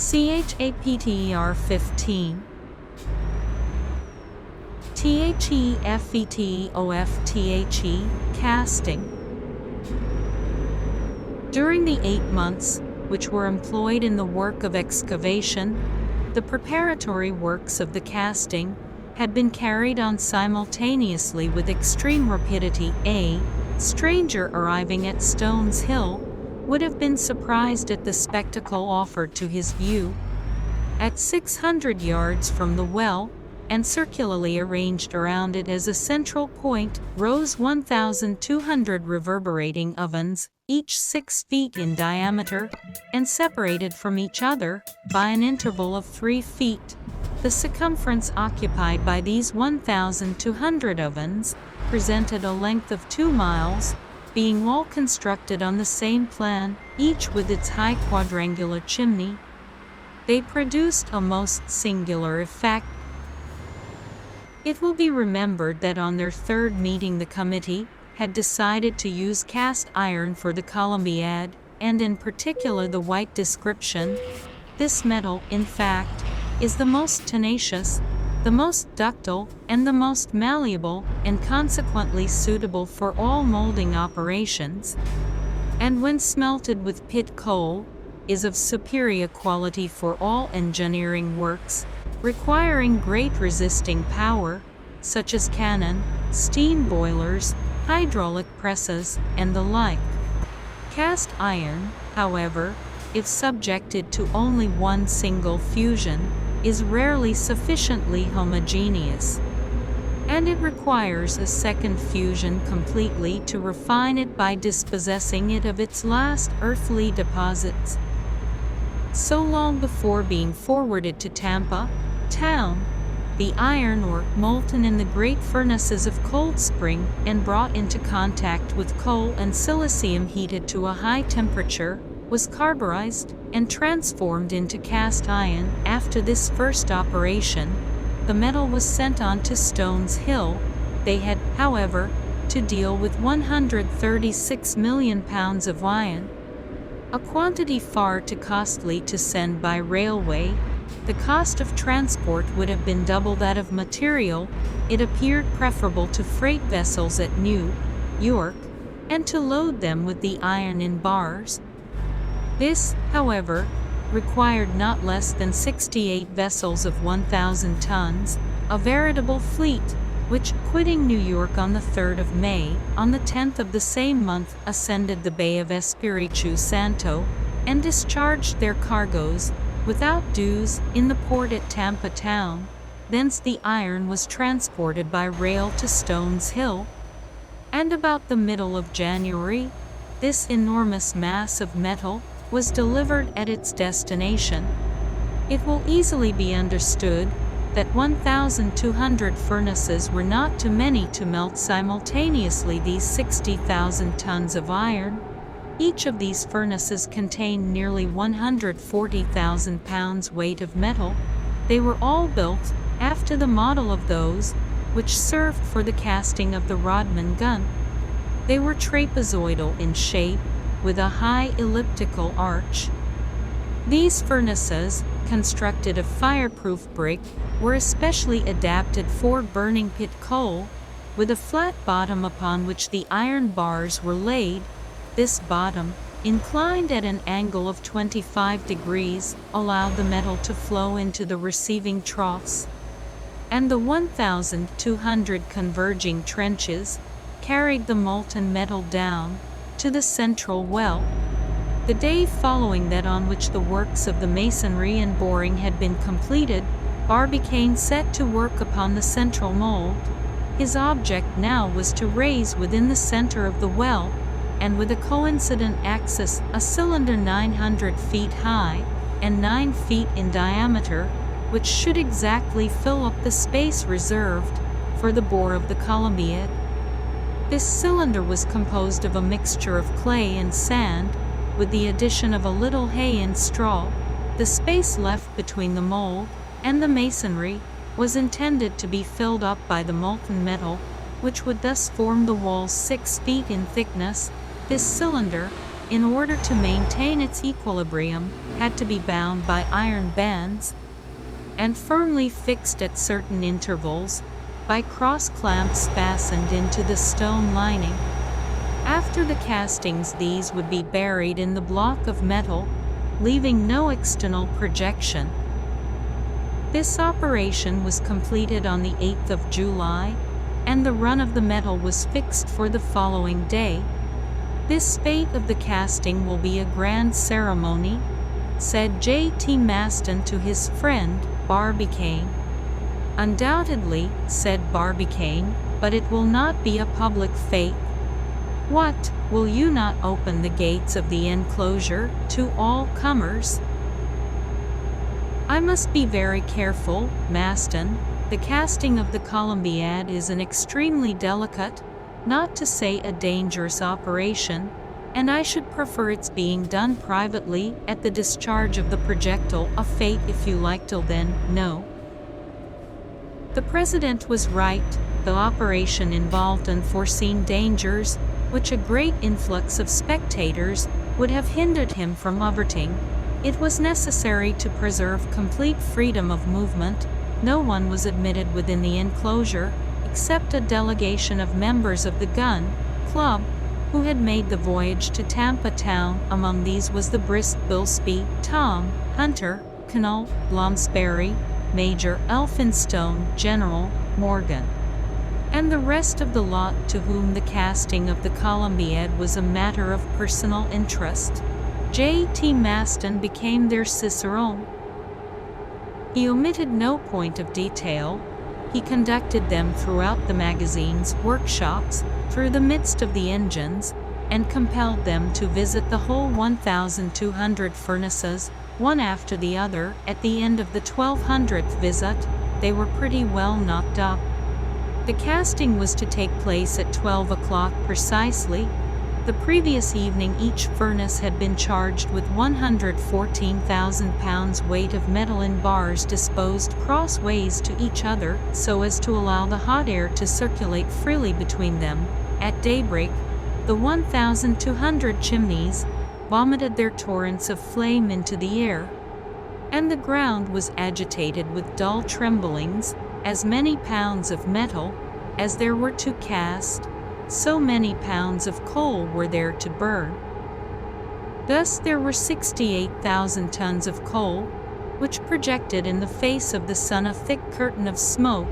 CHAPTER 15 THEFETOFTHE casting. During the 8 months, which were employed in the work of excavation, the preparatory works of the casting had been carried on simultaneously with extreme rapidity. A stranger arriving at Stones Hill would have been surprised at the spectacle offered to his view. At 600 yards from the well, and circularly arranged around it as a central point, rose 1,200 reverberating ovens, each 6 feet in diameter, and separated from each other by an interval of 3 feet. The circumference occupied by these 1,200 ovens presented a length of 2 miles, being all constructed on the same plan, each with its high quadrangular chimney. They produced a most singular effect. It will be remembered that on their third meeting the committee had decided to use cast iron for the Columbiad, and in particular the white description. This metal, in fact, is the most tenacious, the most ductile, and the most malleable, and consequently suitable for all molding operations, and when smelted with pit coal, is of superior quality for all engineering works, requiring great resisting power, such as cannon, steam boilers, hydraulic presses, and the like. Cast iron, however, if subjected to only one single fusion, is rarely sufficiently homogeneous, and it requires a second fusion completely to refine it by dispossessing it of its last earthly deposits. So long before being forwarded to Tampa town, the iron ore, molten in the great furnaces of Cold Spring and brought into contact with coal and silicium heated to a high temperature, was carburized and transformed into cast iron. After this first operation, the metal was sent on to Stones Hill. They had, however, to deal with 136 million pounds of iron, a quantity far too costly to send by railway. The cost of transport would have been double that of material. It appeared preferable to freight vessels at New York, and to load them with the iron in bars. This, however, required not less than 68 vessels of 1,000 tons, a veritable fleet, which, quitting New York on the 3rd of May, on the 10th of the same month ascended the Bay of Espiritu Santo, and discharged their cargoes, without dues, in the port at Tampa town. Thence the iron was transported by rail to Stones Hill, and about the middle of January, this enormous mass of metal was delivered at its destination. It will easily be understood that 1,200 furnaces were not too many to melt simultaneously these 60,000 tons of iron. Each of these furnaces contained nearly 140,000 pounds weight of metal. They were all built after the model of those which served for the casting of the Rodman gun. They were trapezoidal in shape, with a high elliptical arch. These furnaces, constructed of fireproof brick, were especially adapted for burning pit coal, with a flat bottom upon which the iron bars were laid. This bottom, inclined at an angle of 25 degrees, allowed the metal to flow into the receiving troughs, and the 1,200 converging trenches carried the molten metal down to the central well. The day following that on which the works of the masonry and boring had been completed, Barbicane set to work upon the central mold. His object now was to raise within the center of the well, and with a coincident axis, a cylinder 900 feet high and 9 feet in diameter, which should exactly fill up the space reserved for the bore of the Columbiad. This cylinder was composed of a mixture of clay and sand, with the addition of a little hay and straw. The space left between the mold and the masonry was intended to be filled up by the molten metal, which would thus form the walls 6 feet in thickness. This cylinder, in order to maintain its equilibrium, had to be bound by iron bands and firmly fixed at certain intervals by cross clamps fastened into the stone lining. After the castings, these would be buried in the block of metal, leaving no external projection. This operation was completed on the 8th of July, and the run of the metal was fixed for the following day. This fate of the casting will be a grand ceremony, said J.T. Maston to his friend, Barbicane. Undoubtedly, said Barbicane, but it will not be a public fete. What, will you not open the gates of the enclosure to all comers? I must be very careful, Maston. The casting of the Columbiad is an extremely delicate, not to say a dangerous operation, and I should prefer its being done privately at the discharge of the projectile. A fate if you like, till then, no. The president was right. The operation involved unforeseen dangers, which a great influx of spectators would have hindered him from averting. It was necessary to preserve complete freedom of movement. No one was admitted within the enclosure, except a delegation of members of the gun club, who had made the voyage to Tampa Town. Among these was the brisk Bilsby, Tom, Hunter, Cannell, Bloomsbury, Major Elphinstone, General Morgan, and the rest of the lot, to whom the casting of the Columbiad was a matter of personal interest. J.T. Maston became their cicerone. He omitted no point of detail. He conducted them throughout the magazine's workshops, through the midst of the engines, and compelled them to visit the whole 1,200 furnaces, one after the other. At the end of the 1,200th visit, they were pretty well knocked up. The casting was to take place at 12 o'clock precisely. The previous evening each furnace had been charged with 114,000 pounds weight of metal in bars disposed crossways to each other, so as to allow the hot air to circulate freely between them. At daybreak, the 1,200 chimneys vomited their torrents of flame into the air, and the ground was agitated with dull tremblings. As many pounds of metal as there were to cast, so many pounds of coal were there to burn. Thus there were 68,000 tons of coal, which projected in the face of the sun a thick curtain of smoke.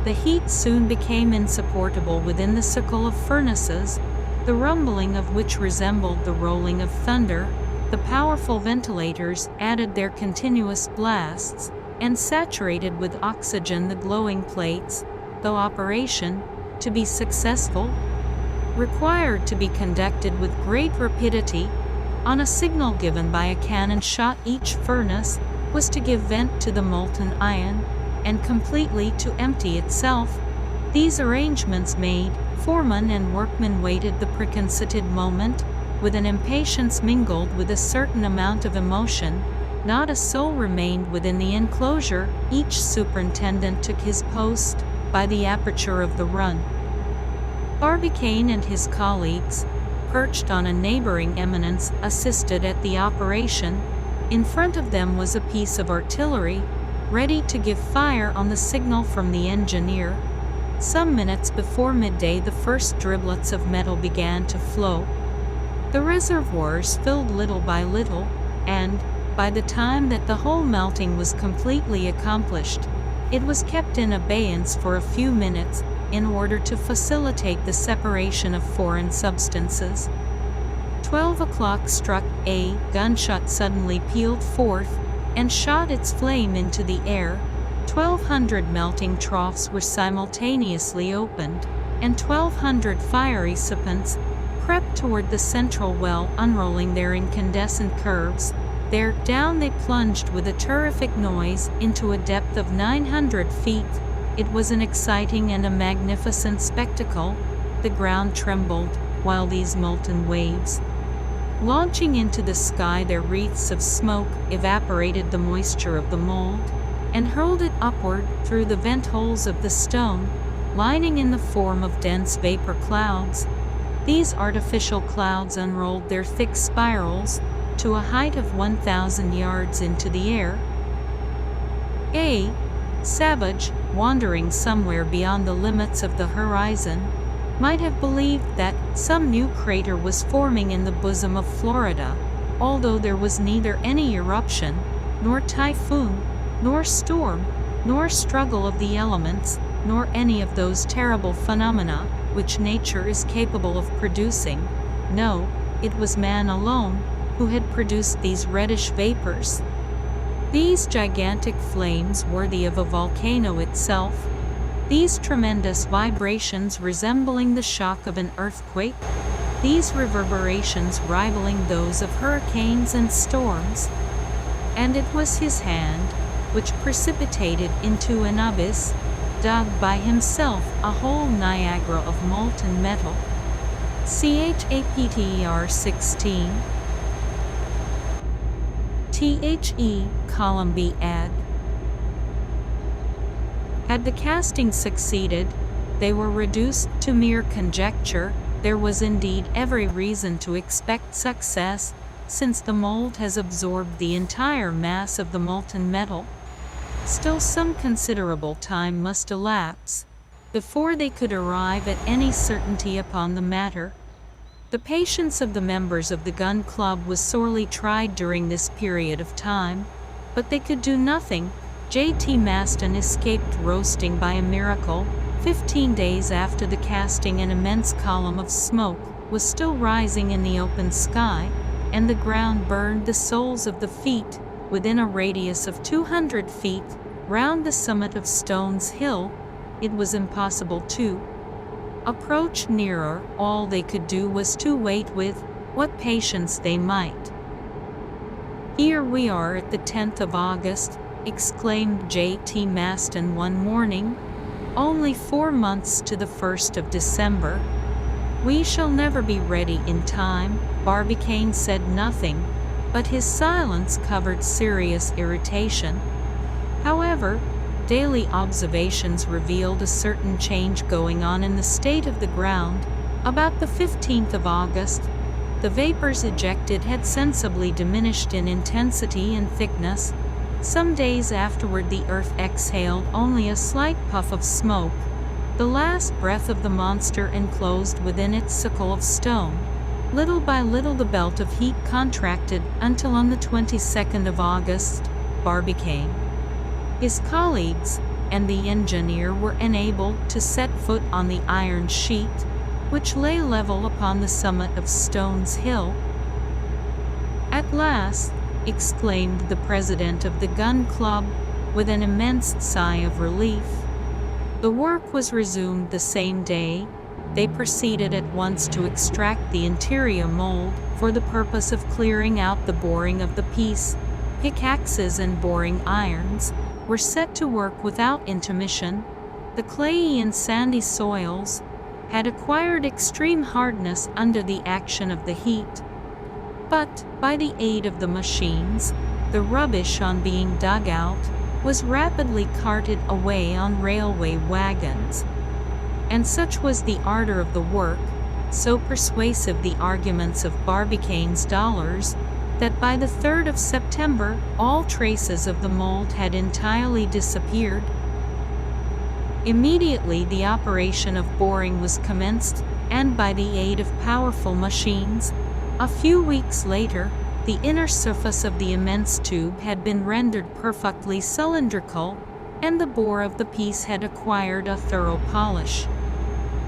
The heat soon became insupportable within the circle of furnaces, the rumbling of which resembled the rolling of thunder. The powerful ventilators added their continuous blasts, and saturated with oxygen the glowing plates. The operation, to be successful, required to be conducted with great rapidity. On a signal given by a cannon shot, each furnace was to give vent to the molten iron, and completely to empty itself. These arrangements made, foreman and workmen waited the preconcerted moment, with an impatience mingled with a certain amount of emotion. Not a soul remained within the enclosure. Each superintendent took his post by the aperture of the run. Barbicane and his colleagues, perched on a neighboring eminence, assisted at the operation. In front of them was a piece of artillery, ready to give fire on the signal from the engineer. Some minutes before midday the first driblets of metal began to flow. The reservoirs filled little by little, and, by the time that the whole melting was completely accomplished, it was kept in abeyance for a few minutes, in order to facilitate the separation of foreign substances. 12 o'clock struck. A gunshot suddenly pealed forth, and shot its flame into the air. 1,200 melting troughs were simultaneously opened, and 1,200 fiery serpents crept toward the central well, unrolling their incandescent curves. There, down they plunged with a terrific noise, into a depth of 900 feet. It was an exciting and a magnificent spectacle. The ground trembled, while these molten waves, launching into the sky their wreaths of smoke, evaporated the moisture of the mold, and hurled it upward through the vent holes of the stone, lining in the form of dense vapor clouds. these artificial clouds unrolled their thick spirals to a height of 1,000 yards into the air. A savage, wandering somewhere beyond the limits of the horizon, might have believed that some new crater was forming in the bosom of Florida, although there was neither any eruption, nor typhoon, nor storm, nor struggle of the elements, nor any of those terrible phenomena which nature is capable of producing. No, it was man alone who had produced these reddish vapors. These gigantic flames worthy of a volcano itself, these tremendous vibrations resembling the shock of an earthquake, these reverberations rivaling those of hurricanes and storms. And it was his hand which precipitated into an abyss, dug by himself a whole Niagara of molten metal. Chapter 16. The Columbiad. Had the casting succeeded, they were reduced to mere conjecture. There was indeed every reason to expect success, since the mold has absorbed the entire mass of the molten metal. Still, some considerable time must elapse before they could arrive at any certainty upon the matter. The patience of the members of the gun club was sorely tried during this period of time, but they could do nothing. J.T. Maston escaped roasting by a miracle. 15 days after the casting, an immense column of smoke was still rising in the open sky, and the ground burned the soles of the feet within a radius of 200 feet round the summit of Stones Hill. It was impossible to approach nearer. All they could do was to wait with what patience they might. "Here we are at the 10th of August, exclaimed J.T. Maston one morning. "Only 4 months to the 1st of December. We shall never be ready in time." Barbicane said nothing, but his silence covered serious irritation. However, daily observations revealed a certain change going on in the state of the ground. About the 15th of August, the vapors ejected had sensibly diminished in intensity and thickness. Some days afterward, the earth exhaled only a slight puff of smoke, the last breath of the monster enclosed within its sickle of stone. Little by little the belt of heat contracted until on the 22nd of August, Barbicane, his colleagues, and the engineer were enabled to set foot on the iron sheet, which lay level upon the summit of Stones Hill. "At last," exclaimed the president of the gun club, with an immense sigh of relief. The work was resumed the same day. They proceeded at once to extract the interior mold for the purpose of clearing out the boring of the piece. Pickaxes and boring irons were set to work without intermission. The clayey and sandy soils had acquired extreme hardness under the action of the heat. But, by the aid of the machines, the rubbish on being dug out was rapidly carted away on railway wagons. And such was the ardor of the work, so persuasive the arguments of Barbicane's dollars, that by the 3rd of September all traces of the mold had entirely disappeared. Immediately the operation of boring was commenced, and by the aid of powerful machines, a few weeks later, the inner surface of the immense tube had been rendered perfectly cylindrical, and the bore of the piece had acquired a thorough polish.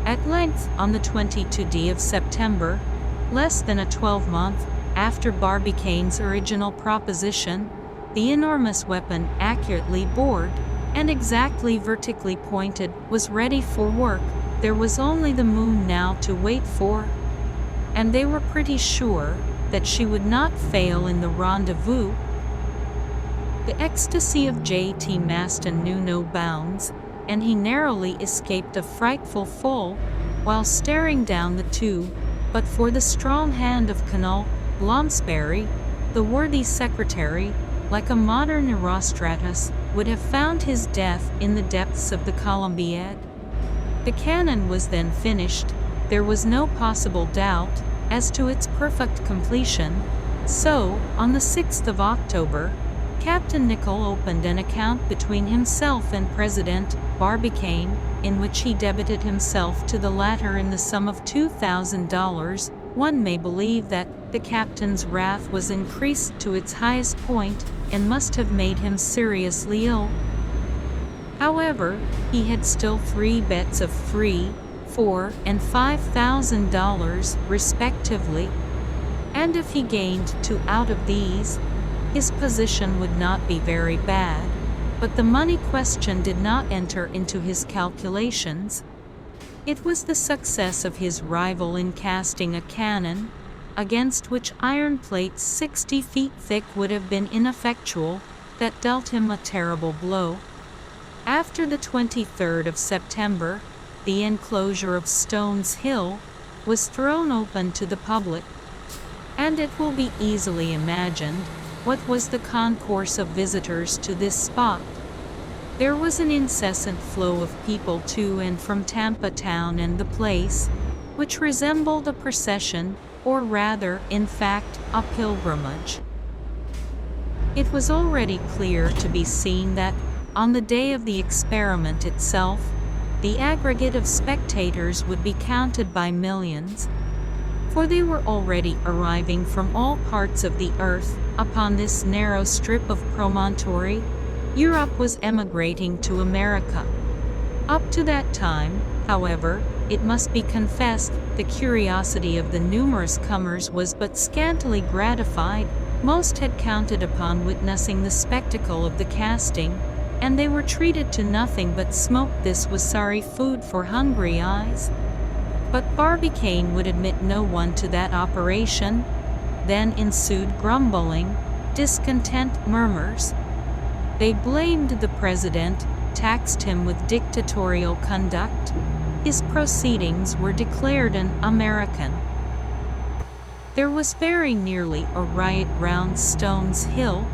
At length, on the 22nd of September, less than a 12-month after Barbicane's original proposition, the enormous weapon, accurately bored and exactly vertically pointed, was ready for work. There was only the moon now to wait for, and they were pretty sure that she would not fail in the rendezvous. The ecstasy of J.T. Maston knew no bounds, and he narrowly escaped a frightful fall while staring down the tube. But for the strong hand of Colonel Blomsberry, the worthy secretary, like a modern Erostratus, would have found his death in the depths of the Columbiad. The cannon was then finished. there was no possible doubt as to its perfect completion, so, on the 6th of October, Captain Nicholl opened an account between himself and President Barbicane, in which he debited himself to the latter in the sum of $2,000. One may believe that the captain's wrath was increased to its highest point and must have made him seriously ill. However, he had still 3 bets of $3,000, $4,000, and $5,000 respectively, and if he gained 2 out of these, his position would not be very bad, but the money question did not enter into his calculations. It was the success of his rival in casting a cannon, against which iron plates 60 feet thick would have been ineffectual, that dealt him a terrible blow. After the 23rd of September, the enclosure of Stones Hill was thrown open to the public, and it will be easily imagined what was the concourse of visitors to this spot. There was an incessant flow of people to and from Tampa town and the place, which resembled a procession, or rather, in fact, a pilgrimage. It was already clear to be seen that, on the day of the experiment itself, the aggregate of spectators would be counted by millions, for they were already arriving from all parts of the earth. Upon this narrow strip of promontory, Europe was emigrating to America. Up to that time, however, it must be confessed, the curiosity of the numerous comers was but scantily gratified. Most had counted upon witnessing the spectacle of the casting, and they were treated to nothing but smoke. This was sorry food for hungry eyes. But Barbicane would admit no one to that operation. Then ensued grumbling, discontent, murmurs. They blamed the president, taxed him with dictatorial conduct. His proceedings were declared un-American. There was very nearly a riot round Stones Hill,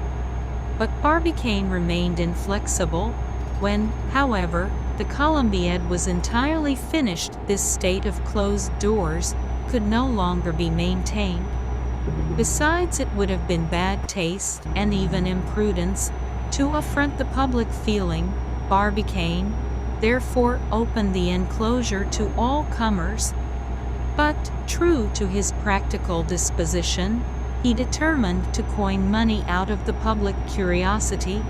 but Barbicane remained inflexible. When, however, the Columbiad was entirely finished, this state of closed doors could no longer be maintained. Besides, it would have been bad taste, and even imprudence, to affront the public feeling. Barbicane, therefore, opened the enclosure to all comers. But, true to his practical disposition, he determined to coin money out of the public curiosity.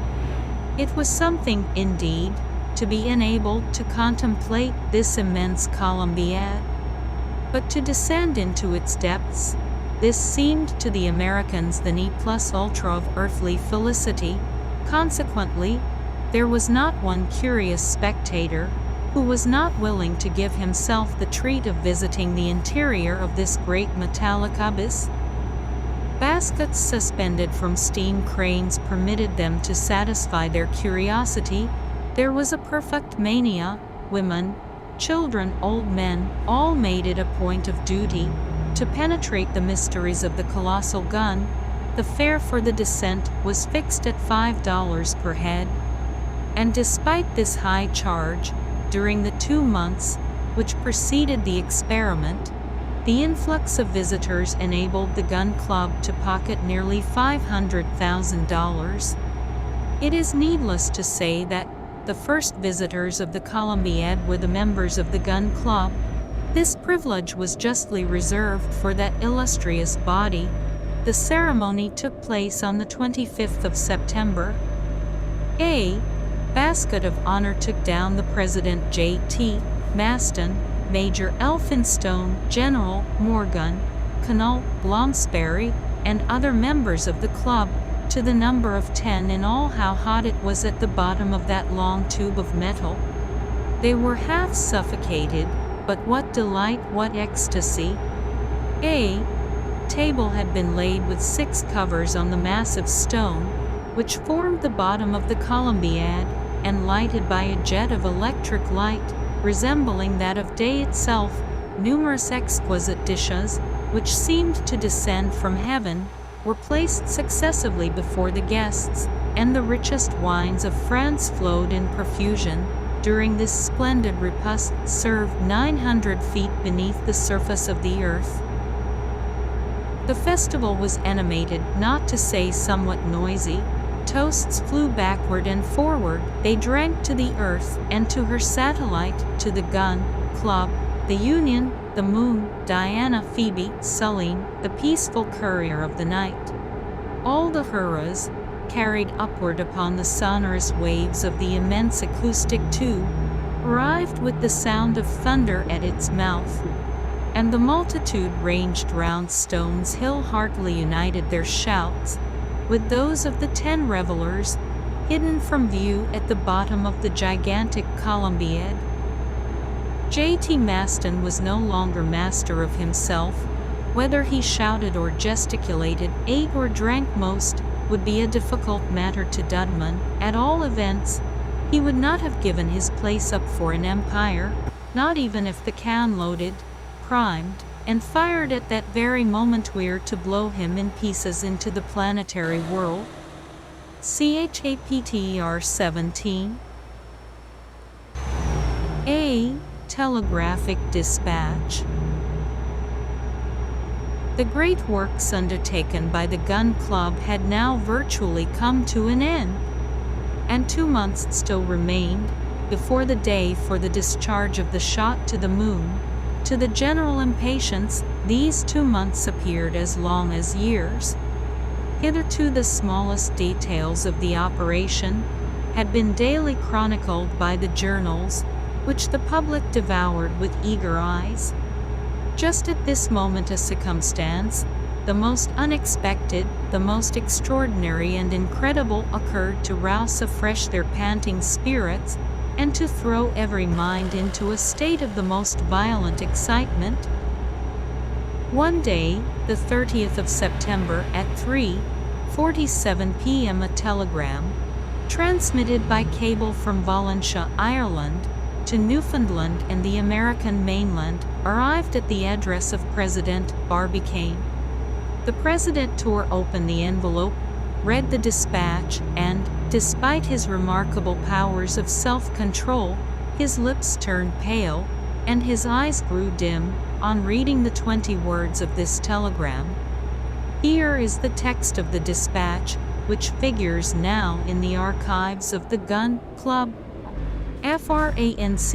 It was something, indeed, to be enabled to contemplate this immense Columbiad, but to descend into its depths, this seemed to the Americans the ne plus ultra of earthly felicity. Consequently, there was not one curious spectator who was not willing to give himself the treat of visiting the interior of this great metallic abyss. Baskets suspended from steam cranes permitted them to satisfy their curiosity. There was a perfect mania. Women, children, old men, all made it a point of duty to penetrate the mysteries of the colossal gun. The fare for the descent was fixed at $5 per head, and despite this high charge, during the 2 months which preceded the experiment, the influx of visitors enabled the gun club to pocket nearly $500,000. It is needless to say that the first visitors of the Columbiad were the members of the gun club. This privilege was justly reserved for that illustrious body. The ceremony took place on the 25th of September. A basket of honor took down the President J.T. Maston, Major Elphinstone, General Morgan, Colonel Bloomsbury, and other members of the club, to the number of 10 in all. How hot it was at the bottom of that long tube of metal! They were half suffocated, but what delight, what ecstasy! A table had been laid with 6 covers on the massive stone, which formed the bottom of the Columbiad, and lighted by a jet of electric light, resembling that of day itself. Numerous exquisite dishes, which seemed to descend from heaven, were placed successively before the guests, and the richest wines of France flowed in profusion. During this splendid repast, served 900 feet beneath the surface of the earth. The festival was animated, not to say somewhat noisy. Toasts flew backward and forward. They drank to the earth and to her satellite, to the gun club, the Union, the moon, Diana, Phoebe, Selene, the peaceful courier of the night. All the hurrahs, carried upward upon the sonorous waves of the immense acoustic tube, arrived with the sound of thunder at its mouth, and the multitude ranged round Stones Hill heartily united their shouts with those of the 10 revelers, hidden from view at the bottom of the gigantic Columbiad. J.T. Maston was no longer master of himself. Whether he shouted or gesticulated, ate or drank most, would be a difficult matter to Dudman. At all events, he would not have given his place up for an empire, not even if the can loaded, primed, and fired at that very moment were to blow him in pieces into the planetary whirl. Chapter 17. A. Telegraphic Dispatch. The great works undertaken by the Gun Club had now virtually come to an end, and 2 months still remained before the day for the discharge of the shot to the moon. To the general impatience, these 2 months appeared as long as years. Hitherto the smallest details of the operation had been daily chronicled by the journals, which the public devoured with eager eyes. Just at this moment a circumstance, the most unexpected, the most extraordinary and incredible, occurred to rouse afresh their panting spirits, and to throw every mind into a state of the most violent excitement. One day, the 30th of September, at 3:47 p.m. a telegram, transmitted by cable from Valentia, Ireland, to Newfoundland and the American mainland, arrived at the address of President Barbicane. The President tore open the envelope, read the dispatch, and, despite his remarkable powers of self-control, his lips turned pale, and his eyes grew dim, on reading the 20 words of this telegram. Here is the text of the dispatch, which figures now in the archives of the Gun Club. France,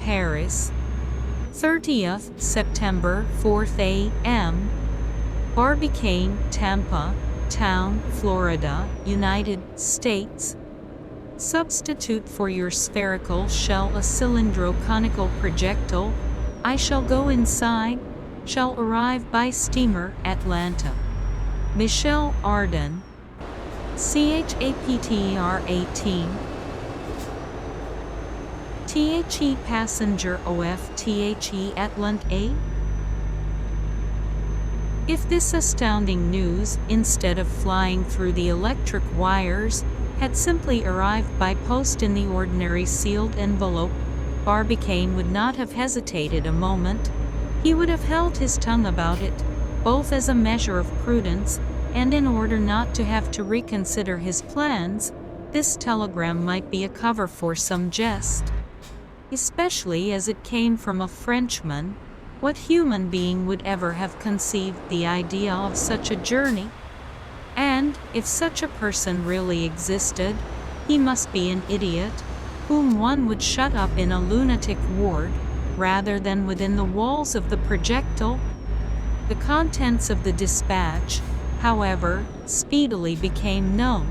Paris, 30th September, 4th a.m. Barbicane, Tampa, Town, Florida, United States. Substitute for your spherical shell a cylindro-conical projectile. I shall go inside. Shall arrive by steamer, Atlanta. Michel Ardan. Chapter 18. The passenger OFTHE Atlanta. If this astounding news, instead of flying through the electric wires, had simply arrived by post in the ordinary sealed envelope, Barbicane would not have hesitated a moment. He would have held his tongue about it, both as a measure of prudence, and in order not to have to reconsider his plans. This telegram might be a cover for some jest, especially as it came from a Frenchman. What human being would ever have conceived the idea of such a journey? And, if such a person really existed, he must be an idiot, whom one would shut up in a lunatic ward, rather than within the walls of the projectile. The contents of the dispatch, however, speedily became known.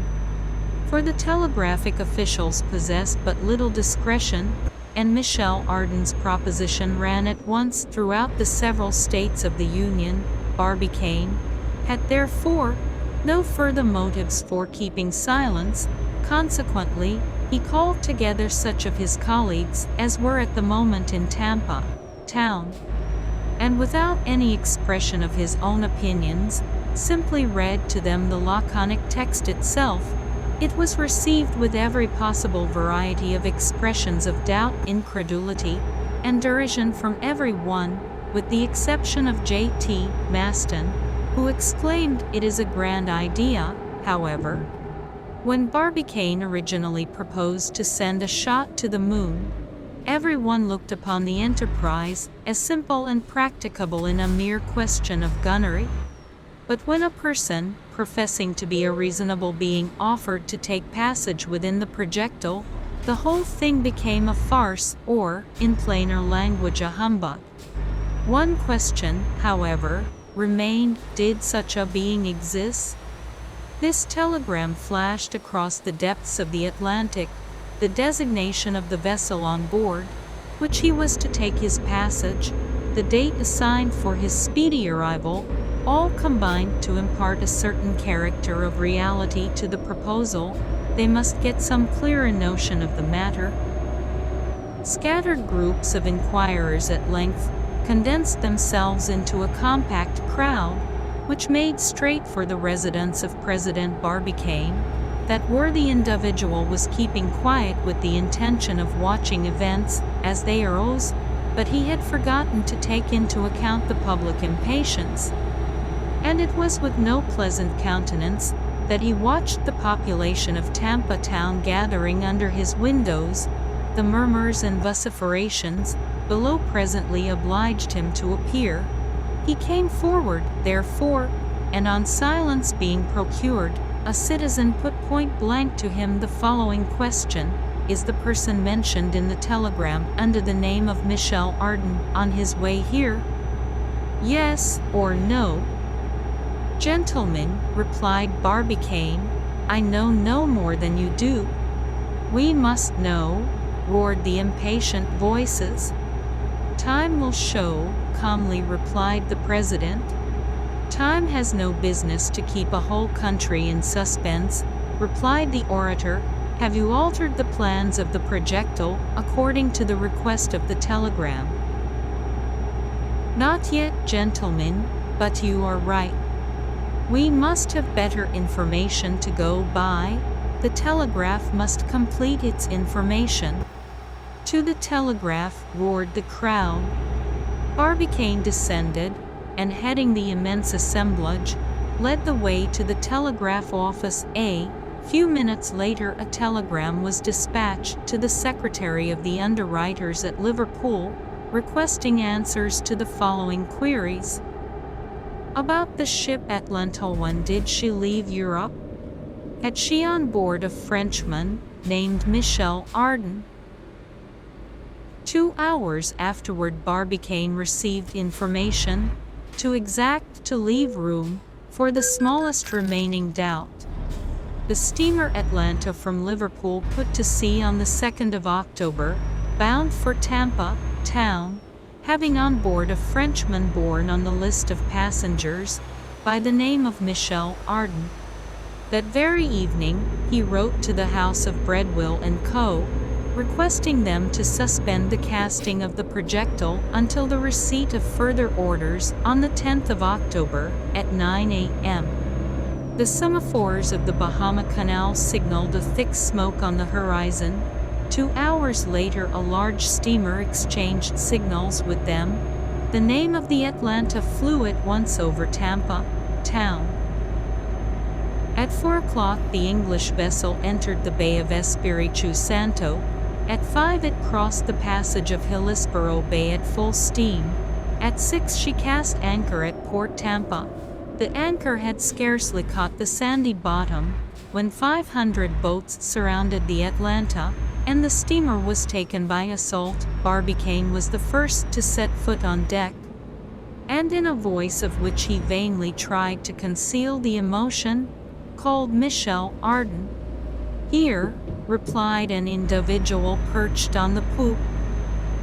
For the telegraphic officials possessed but little discretion, and Michel Ardan's proposition ran at once throughout the several states of the Union. Barbicane had therefore no further motives for keeping silence. Consequently, he called together such of his colleagues as were at the moment in Tampa Town, and without any expression of his own opinions, simply read to them the laconic text itself. It was received with every possible variety of expressions of doubt, incredulity, and derision from every one, with the exception of J.T. Maston, who exclaimed, "It is a grand idea." However, when Barbicane originally proposed to send a shot to the moon, Everyone looked upon the enterprise as simple and practicable in a mere question of gunnery. But when a person, professing to be a reasonable being, offered to take passage within the projectile, the whole thing became a farce or, in plainer language, a humbug. One question, however, remained: did such a being exist? This telegram flashed across the depths of the Atlantic, the designation of the vessel on board, which he was to take his passage, the date assigned for his speedy arrival, all combined to impart a certain character of reality to the proposal. They must get some clearer notion of the matter. Scattered groups of inquirers at length condensed themselves into a compact crowd, which made straight for the residence of President Barbicane. That worthy individual was keeping quiet with the intention of watching events as they arose, but he had forgotten to take into account the public impatience. And it was with no pleasant countenance that he watched the population of Tampa town gathering under his windows. The murmurs and vociferations below presently obliged him to appear. He came forward, therefore, and on silence being procured, a citizen put point blank to him the following question: is the person mentioned in the telegram under the name of Michel Ardan on his way here? Yes or no? Gentlemen, replied Barbicane, I know no more than you do. We must know, roared the impatient voices. Time will show, calmly replied the president. Time has no business to keep a whole country in suspense, replied the orator. Have you altered the plans of the projectile according to the request of the telegram? Not yet, gentlemen, but you are right. We must have better information to go by. The telegraph must complete its information. To the telegraph, roared the crowd. Barbicane descended, and heading the immense assemblage, led the way to the telegraph office. A few minutes later a telegram was dispatched to the secretary of the underwriters at Liverpool, requesting answers to the following queries. About the ship Atlanta. When did she leave Europe? Had she on board a Frenchman named Michel Ardan? 2 hours afterward Barbicane received information, too exact to leave room for the smallest remaining doubt. The steamer Atlanta from Liverpool put to sea on the 2nd of October, bound for Tampa town, having on board a Frenchman born on the list of passengers by the name of Michel Ardan. That very evening he wrote to the house of Breadwill and Co., requesting them to suspend the casting of the projectile until the receipt of further orders on the 10th of October at 9 a.m. The semaphores of the Bahama Canal signaled a thick smoke on the horizon. 2 hours later a large steamer exchanged signals with them. The name of the Atlanta flew at once over Tampa town. At 4 o'clock the English vessel entered the Bay of Espiritu Santo. At 5 it crossed the passage of Hillsborough Bay at full steam. At 6 she cast anchor at Port Tampa. The anchor had scarcely caught the sandy bottom when 500 boats surrounded the Atlanta, and the steamer was taken by assault. Barbicane was the first to set foot on deck, and in a voice of which he vainly tried to conceal the emotion, called Michel Ardan. Here, replied an individual perched on the poop.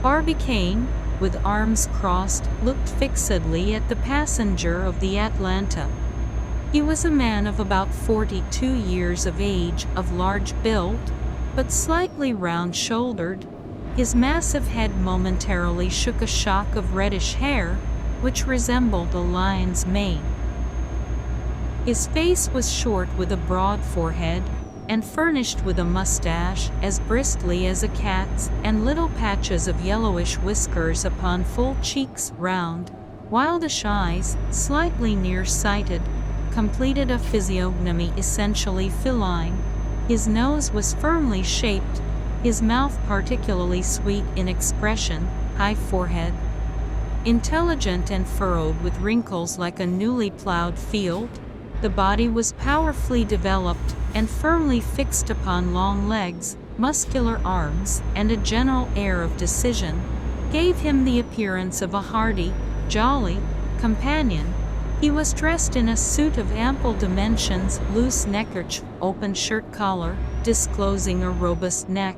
Barbicane, with arms crossed, looked fixedly at the passenger of the Atlanta. He was a man of about 42 years of age, of large build, but slightly round-shouldered. His massive head momentarily shook a shock of reddish hair, which resembled a lion's mane. His face was short with a broad forehead, and furnished with a mustache as bristly as a cat's, and little patches of yellowish whiskers upon full cheeks, round, wildish eyes, slightly near-sighted, completed a physiognomy essentially feline. His nose was firmly shaped, his mouth particularly sweet in expression, high forehead, intelligent and furrowed with wrinkles like a newly plowed field. The body was powerfully developed and firmly fixed upon long legs, muscular arms, and a general air of decision, gave him the appearance of a hardy, jolly companion. He was dressed in a suit of ample dimensions, loose neckerchief, open shirt collar, disclosing a robust neck.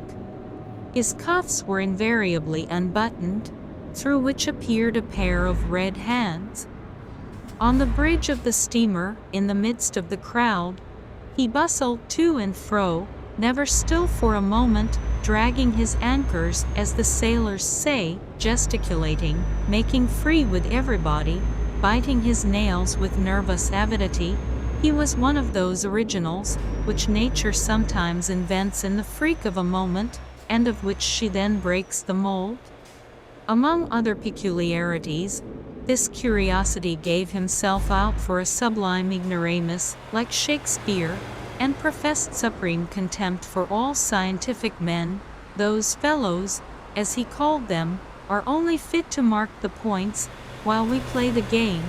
His cuffs were invariably unbuttoned, through which appeared a pair of red hands. On the bridge of the steamer, in the midst of the crowd, he bustled to and fro, never still for a moment, dragging his anchors, as the sailors say, gesticulating, making free with everybody, biting his nails with nervous avidity. He was one of those originals, which nature sometimes invents in the freak of a moment, and of which she then breaks the mold. Among other peculiarities, this curiosity gave himself out for a sublime ignoramus, like Shakespeare, and professed supreme contempt for all scientific men. Those fellows, as he called them, are only fit to mark the points, while we play the game.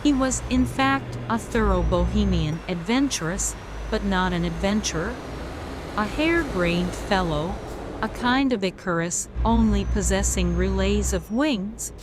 He was, in fact, a thorough bohemian, adventurous, but not an adventurer. A hair-brained fellow, a kind of Icarus, only possessing relays of wings,